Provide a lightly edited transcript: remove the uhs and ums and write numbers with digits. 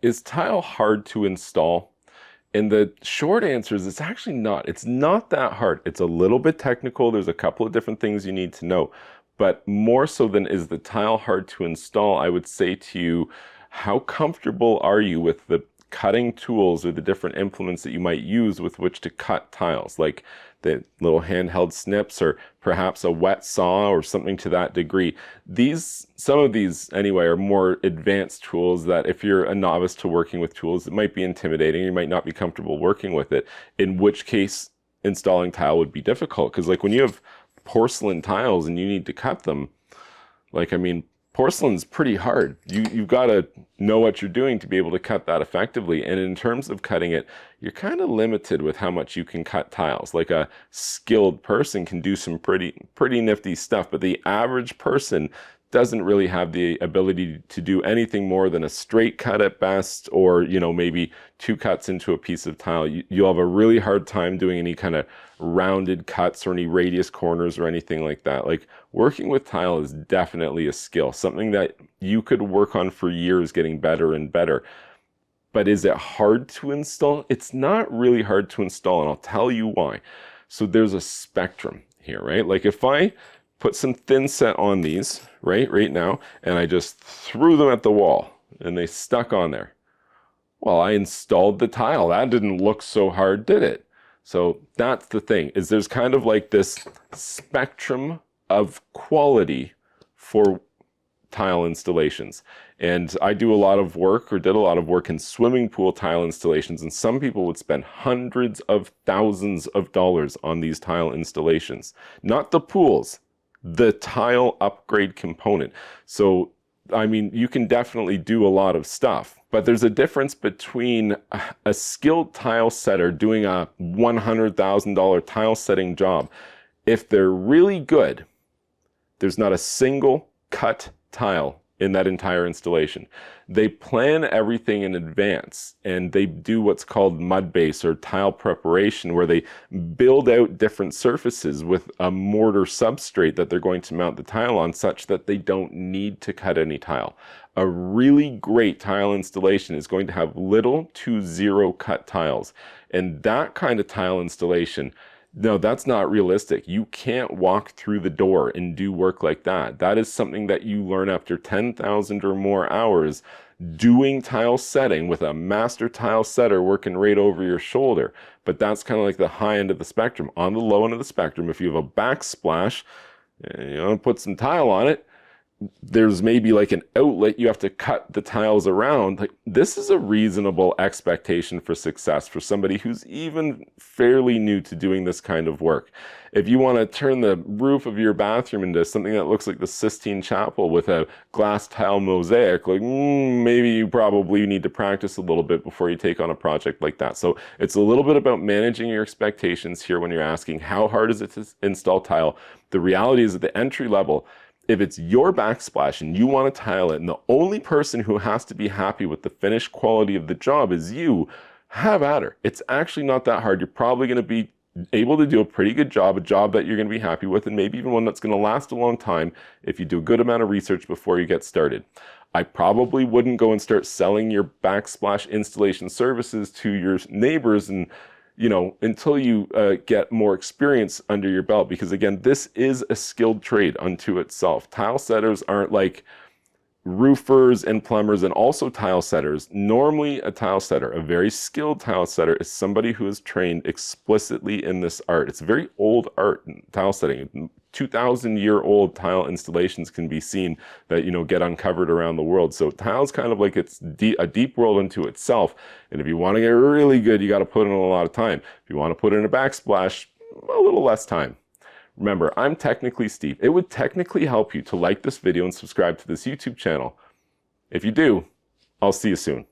Is tile hard to install? And the short answer is it's actually not. It's not that hard. It's a little bit technical. There's a couple of different things you need to know. But more so than is the tile hard to install, I would say to you, how comfortable are you with the cutting tools or the different implements that you might use with which to cut tiles, like the little handheld snips or perhaps a wet saw or something to that degree. Some of these anyway are more advanced tools that if you're a novice to working with tools, it might be intimidating. You might not be comfortable working with it, in which case installing tile would be difficult. Because like when you have porcelain tiles and you need to cut them, like, I mean, porcelain's pretty hard. You've got to know what you're doing to be able to cut that effectively. And in terms of cutting it, you're kind of limited with how much you can cut tiles. Like a skilled person can do some pretty nifty stuff, but the average person doesn't really have the ability to do anything more than a straight cut at best, or, you know, maybe 2 cuts into a piece of tile. You'll have a really hard time doing any kind of rounded cuts or any radius corners or anything like that. Like, working with tile is definitely a skill, something that you could work on for years, getting better and better. But is it hard to install? It's not really hard to install, and I'll tell you why. So there's a spectrum here, right? Like if I put some thin set on these right now, and I just threw them at the wall and they stuck on there. Well, I installed the tile. That didn't look so hard, did it? So that's the thing, is there's kind of like this spectrum of quality for tile installations. And I do a lot of work, or did a lot of work, in swimming pool tile installations, and some people would spend hundreds of thousands of dollars on these tile installations. Not the pools, the tile upgrade component. So, I mean, you can definitely do a lot of stuff, but there's a difference between a skilled tile setter doing a $100,000 tile setting job. If they're really good, there's not a single cut tile in that entire installation. They plan everything in advance, and they do what's called mud base or tile preparation, where they build out different surfaces with a mortar substrate that they're going to mount the tile on, such that they don't need to cut any tile. A really great tile installation is going to have little to zero cut tiles, and that kind of tile installation, no, that's not realistic. You can't walk through the door and do work like that. That is something that you learn after 10,000 or more hours doing tile setting with a master tile setter working right over your shoulder. But that's kind of like the high end of the spectrum. On the low end of the spectrum, if you have a backsplash, you know, put some tile on it, there's maybe like an outlet you have to cut the tiles around. Like, this is a reasonable expectation for success for somebody who's even fairly new to doing this kind of work. If you want to turn the roof of your bathroom into something that looks like the Sistine Chapel with a glass tile mosaic, like maybe you probably need to practice a little bit before you take on a project like that. So it's a little bit about managing your expectations here when you're asking how hard is it to install tile. The reality is, at the entry level, if it's your backsplash and you want to tile it, and the only person who has to be happy with the finished quality of the job is you, have at her. It's actually not that hard. You're probably going to be able to do a pretty good job, a job that you're going to be happy with, and maybe even one that's going to last a long time if you do a good amount of research before you get started. I probably wouldn't go and start selling your backsplash installation services to your neighbors and, you know, until you get more experience under your belt, because again, this is a skilled trade unto itself. Tile setters aren't like roofers and plumbers and also tile setters. Normally a tile setter, a very skilled tile setter, is somebody who is trained explicitly in this art. It's a very old art, tile setting. 2,000-year-old tile installations can be seen that, you know, get uncovered around the world. So tile's kind of like it's a deep world unto itself. And if you want to get really good, you got to put in a lot of time. If you want to put in a backsplash, a little less time. Remember, I'm technically Steve. It would technically help you to like this video and subscribe to this YouTube channel. If you do, I'll see you soon.